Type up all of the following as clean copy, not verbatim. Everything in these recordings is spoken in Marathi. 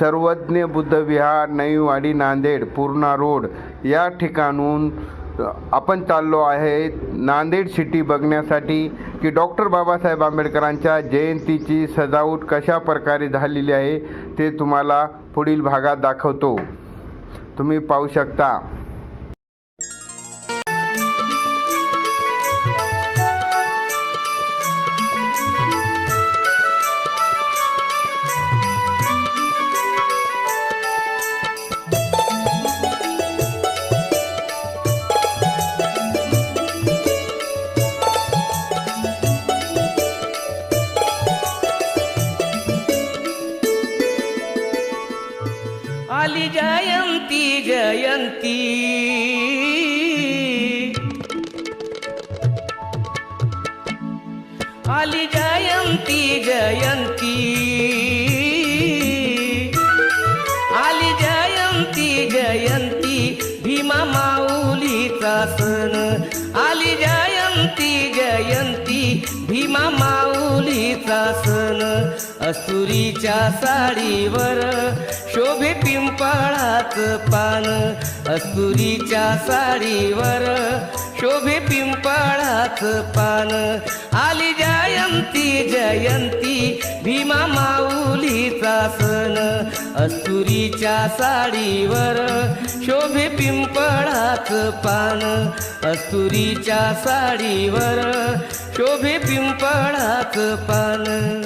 सर्वज्ञ बुद्ध विहार, नईवाडी, नांदेड, पूर्णा रोड या ठिकाणून आपण चाललो आहे नांदेड सिटी बघण्यासाठी की डॉक्टर बाबासाहेब आंबेडकरांच्या जयंतीची सजावट कशा प्रकारे झालेली आहे ते तुम्हाला पुढील भागात दाखवतो. तुम्ही पाहू शकता. आली जयंती जयंती, आली जयंती जयंती, आली जयंती जयंती, भीमा माऊलीचा सण. आली जयंती जयंती, भीमा माऊलीचा सण. अस्तुरीच्या साडीवर शोभे पिंपळाचं पान. अस्तुरीच्या साडीवर शोभे पिंपळाचं पान. आली जयंती जयंती, भीमा माऊलीचा सण. अस्तुरीच्या साडीवर शोभे पिंपळाचं पान. अस्तुरीच्या साडीवर शोभे पिंपळाचं पान.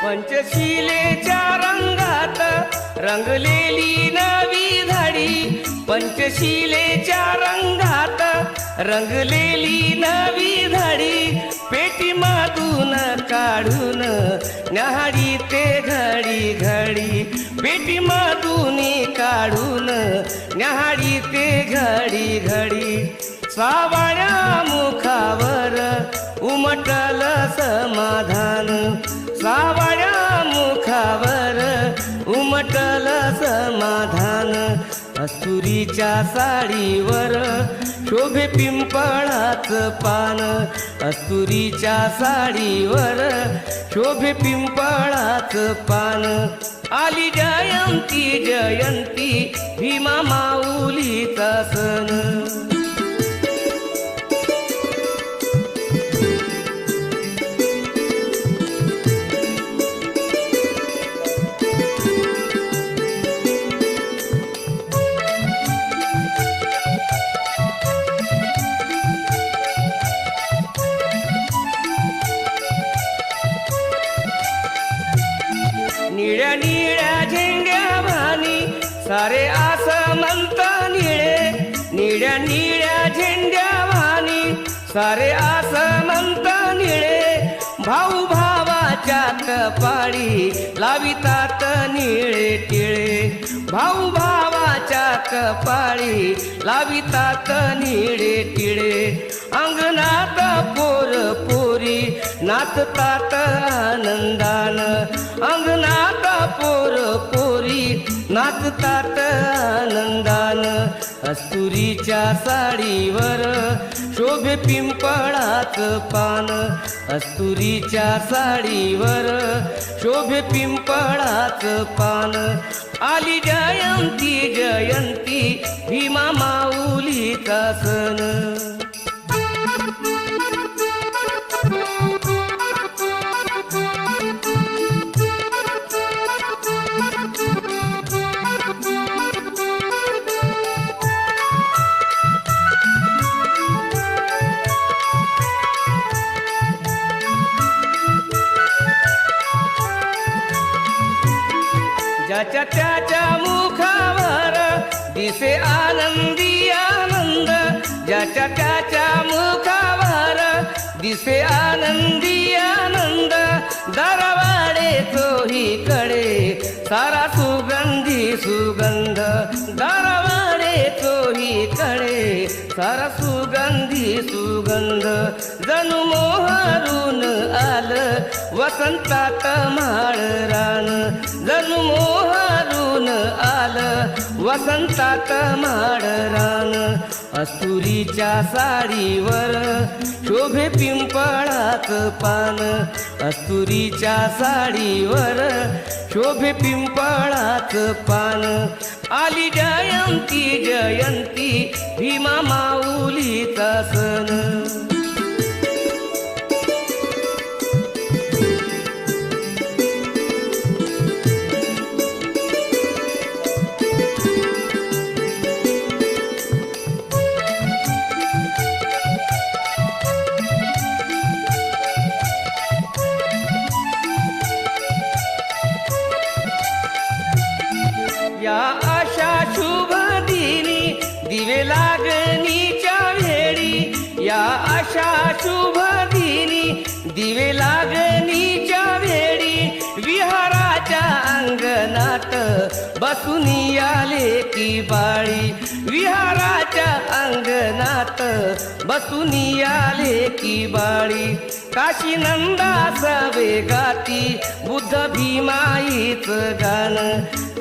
पंचशिलेच्या रंगात रंगलेली नवी धाडी. पंचशिलेच्या रंगात रंगलेली नवी धाडी. पेटीमधून काढून न्याहाडी ते घडी घडी. पेटीमधून काढून न्याहाडी ते घडी घडी. सावळ्या मुखावर उमटल समाधान. सावळ्या मुखावर उमटल समाधान. अस्तुरीच्या साडीवर शोभे पिंपळाचं पान. अस्तुरीच्या साडीवर शोभे पिंपळाचं पान. आली जयंती जयंती, भीमा माऊलीचा सण. निळ्या निळ्या झेंड्या भानी सारे आसमंत निळे. निळ्या निळ्या झेंड्या भानी सारे आसमंत निळे. भाऊ भावाच्या कपाळी लावितात निळे टिळे. भाऊ भावाच्या कपाळी लावितात निळे टिळे. अंगणात पोर पोरी नाचतात आनंदान. अंगणात पोर पोरी नाचतात आनंदान. अस्तुरीच्या साडीवर शोभे पिंपळाचं पान. अस्तुरीच्या साडीवर शोभे पिंपळाचं पान. आली जयंती जयंती, भीमा माऊलीचा सण. ज्याच्या त्याच्या मुखावर दिसे आनंदी आनंद. ज्याच्या त्याच्या मुखावर दिसे आनंदी आनंद. दरवाडे चोहीकडे सारा सुगंधी सुगंध. दरवाडे चोही सगळीकडे सारा सुगंधी सुगंध जणू मोहरून आलं वसंतात माळ रान जणू मोहरून आलं वसंतात माळ रान अस्तुरीच्या साडीवर शोभे पिंपळाच पान अस्तुरीच्या साडीवर शोभे पिंपळाच पान आली जयंती जयंती भीमा माऊलीचा सण या अशा शुभ दिनी दिवे लागणीच्या वेळी या अशा शुभ दिनी दिवे लागणीच्या वेळी विहाराच्या अंगणात बसून आले की बाळी विहाराच्या अंगणात बसून आले की बाळी काशी नंदास वेगाती बुद्ध भीमाईच गाण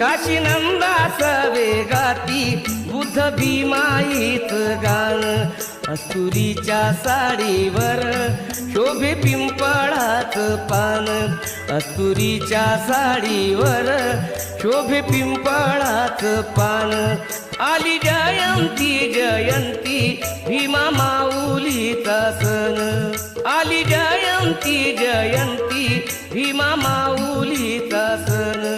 काशी नंदास वेगाती बुद्ध भीमाईच गाण अस्तुरीच्या साडीवर शोभे पिंपळाच पान अस्तुरीच्या साडीवर शोभे पिंपळाच पान आली जयंती जयंती भीमा माऊलीचा सण आली जयंती जयंती भीमा माऊलीचा सण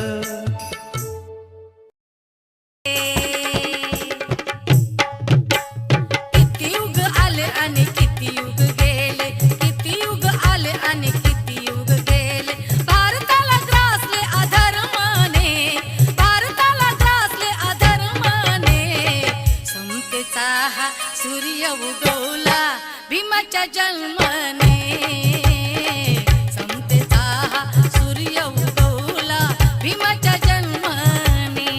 किती युग आले आणि किती युग गेले किती युग आले आणि किती युग गेले भारताला ग्रासले अधर्माने भारताला ग्रासले अधर्माने समतेचा हा सूर्य उगवला भीमाच्या जन्माने समतेचा हा सूर्य उगवला भीमाच्या जन्माने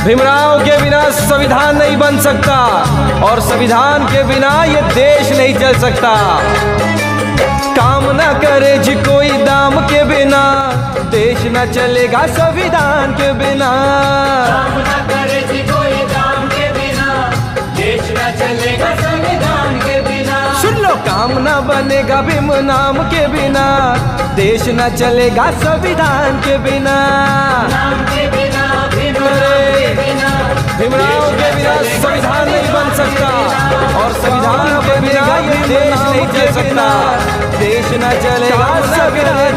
भीमराव के बिना संविधान नहीं बन सकता और संविधान के बिना ये देश नहीं चल सकता काम न करे जी कोई दाम के बिना देश न चलेगा संविधान के बिना काम न करे जी कोई दाम के बिना देश न चलेगा संविधान के बिना सुन लो काम न बनेगा भीम नाम के बिना देश न चलेगा संविधान के बिना नाम के बिना भीम के बिना भीमराव के बिना संविधान नहीं बन सकता और संविधान के बिना ये देश नहीं चल सकता देश न चलेगा संविधान